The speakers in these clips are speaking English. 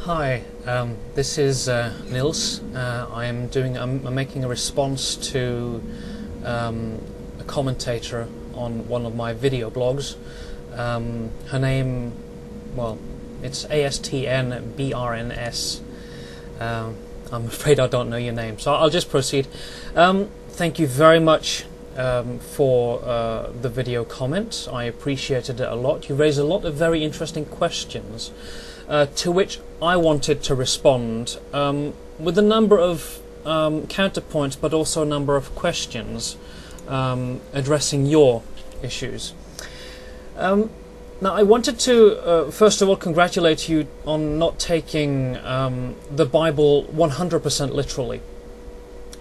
Hi, this is Nils. I'm making a response to a commentator on one of my video blogs. Her name, well, it's Astnbrns. I'm afraid I don't know your name, so I'll just proceed. Thank you very much for the video comment. I appreciated it a lot. You raised a lot of very interesting questions, to which I wanted to respond with a number of counterpoints, but also a number of questions addressing your issues. Now, I wanted to first of all congratulate you on not taking the Bible 100% literally.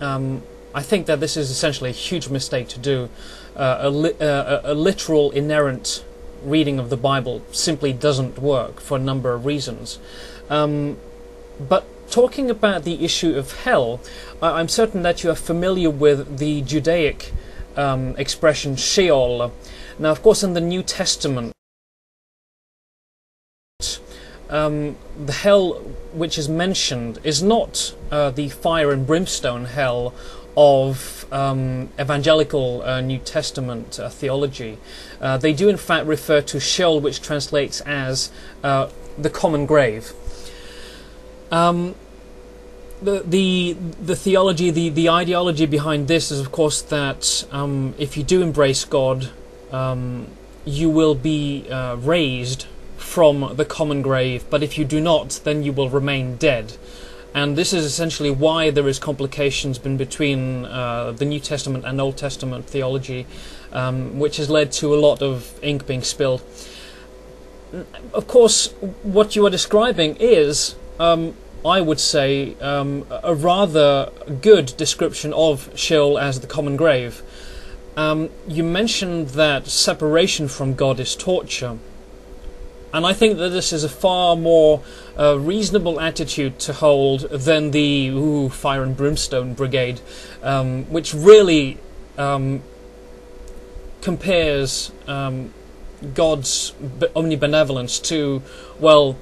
I think that this is essentially a huge mistake to do. A literal, inerrant reading of the Bible simply doesn't work for a number of reasons. But talking about the issue of hell, I'm certain that you are familiar with the Judaic expression Sheol. Now, of course, in the New Testament, the hell which is mentioned is not the fire and brimstone hell of evangelical New Testament theology. They do in fact refer to Sheol, which translates as the common grave. The theology, the ideology behind this is, of course, that if you do embrace God, you will be raised from the common grave, but if you do not, then you will remain dead. And this is essentially why there is complications between the New Testament and Old Testament theology, which has led to a lot of ink being spilled. Of course, what you are describing is, I would say, a rather good description of Sheol as the common grave. You mentioned that separation from God is torture. And I think that this is a far more reasonable attitude to hold than the fire and brimstone brigade, which really compares God's omnibenevolence to, well,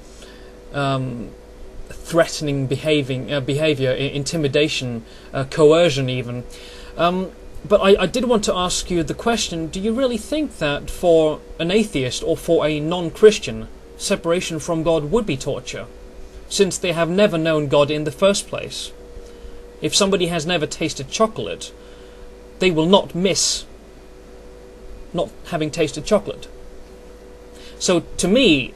threatening behavior, intimidation, coercion even. But I did want to ask you the question, do you really think that for an atheist or for a non-Christian, separation from God would be torture, since they have never known God in the first place? If somebody has never tasted chocolate, they will not miss not having tasted chocolate. So to me,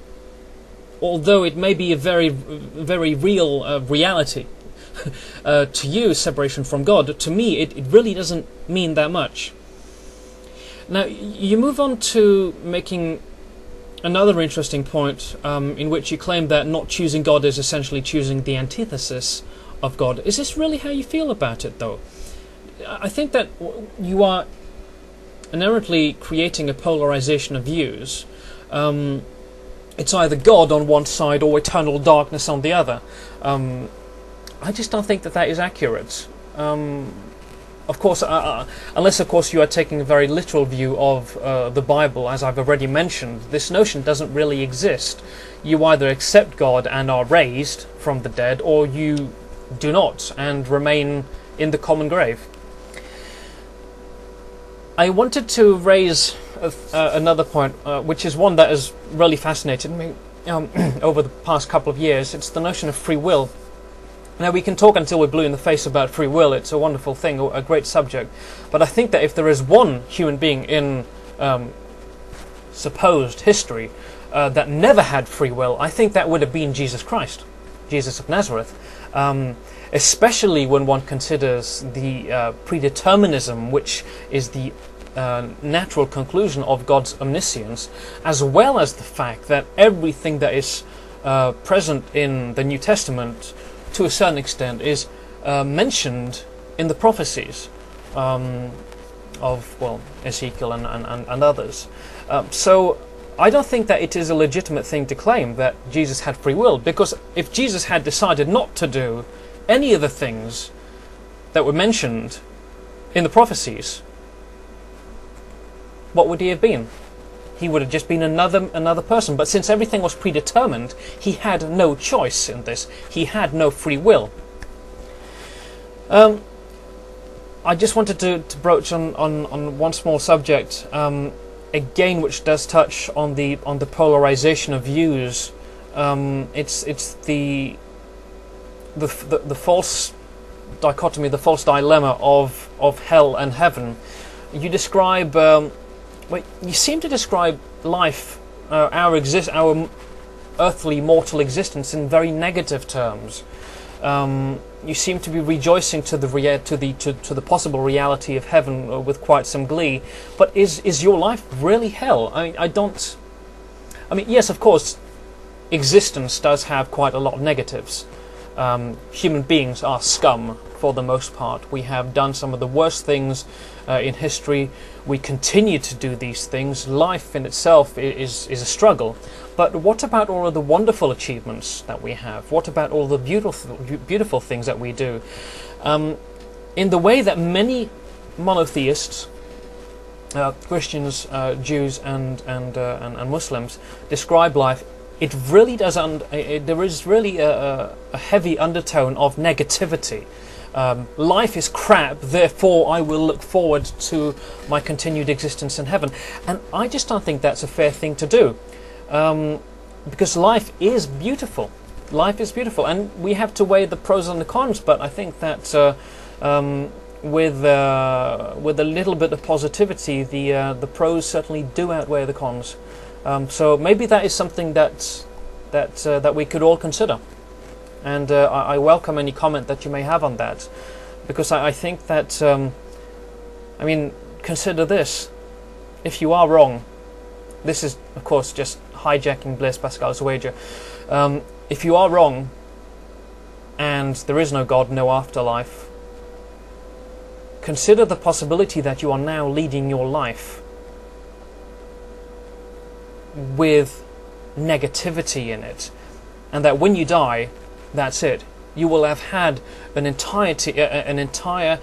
although it may be a very, very real reality, to you, separation from God, to me, it really doesn't mean that much. Now, you move on to making another interesting point, in which you claim that not choosing God is essentially choosing the antithesis of God. Is this really how you feel about it, though? I think that you are inherently creating a polarization of views. It's either God on one side or eternal darkness on the other. I just don't think that that is accurate. Of course, unless, of course, you are taking a very literal view of the Bible, as I've already mentioned, this notion doesn't really exist. You either accept God and are raised from the dead, or you do not and remain in the common grave. I wanted to raise another point, which is one that has really fascinated me over the past couple of years. It's the notion of free will. Now, we can talk until we're blue in the face about free will. It's a wonderful thing, a great subject. But I think that if there is one human being in supposed history that never had free will, I think that would have been Jesus Christ, Jesus of Nazareth. Especially when one considers the predeterminism, which is the natural conclusion of God's omniscience, as well as the fact that everything that is present in the New Testament, to a certain extent, is mentioned in the prophecies of, well, Ezekiel and others. So I don't think that it is a legitimate thing to claim that Jesus had free will, because if Jesus had decided not to do any of the things that were mentioned in the prophecies, what would he have been? He would have just been another person. But since everything was predetermined, he had no choice in this. He had no free will. I just wanted to broach on one small subject, again, which does touch on the polarization of views. It's the false dichotomy, the false dilemma of hell and heaven. You describe, you seem to describe life, our earthly mortal existence, in very negative terms. You seem to be rejoicing to the possible reality of heaven with quite some glee. But is your life really hell? I mean, yes, of course, existence does have quite a lot of negatives. Human beings are scum for the most part. We have done some of the worst things in history. We continue to do these things. Life in itself is a struggle. But what about all of the wonderful achievements that we have? What about all the beautiful things that we do? In the way that many monotheists, Christians, Jews, and Muslims describe life, it really does. There is really a heavy undertone of negativity. Life is crap, therefore I will look forward to my continued existence in heaven. And I just don't think that's a fair thing to do. Because life is beautiful. Life is beautiful, and we have to weigh the pros and the cons. But I think that with a little bit of positivity, the pros certainly do outweigh the cons. So maybe that is something that we could all consider. And I welcome any comment that you may have on that, because I think that I mean, consider this: if you are wrong, this is of course just hijacking Blaise Pascal's wager. If you are wrong, and there is no God, no afterlife, consider the possibility that you are now leading your life with negativity in it, and that when you die, that's it. You will have had an entire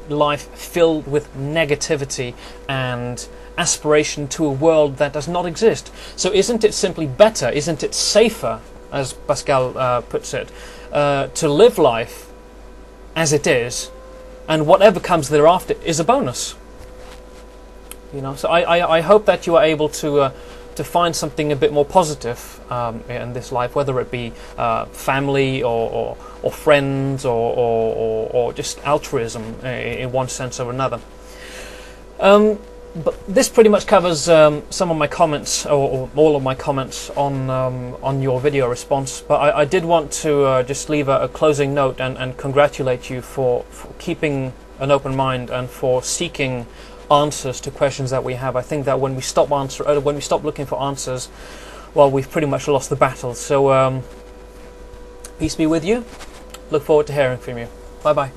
life filled with negativity and aspiration to a world that does not exist. So isn't it simply better, isn't it safer, as Pascal puts it, to live life as it is, and whatever comes thereafter is a bonus? You know. So I hope that you are able to find something a bit more positive in this life, whether it be family or friends or just altruism in one sense or another. But this pretty much covers some of my comments, or all of my comments on your video response. But I did want to just leave a closing note and congratulate you for keeping an open mind and for seeking answers to questions that we have. I think that when we stop looking for answers, well, we've pretty much lost the battle. So peace be with you. Look forward to hearing from you. Bye bye.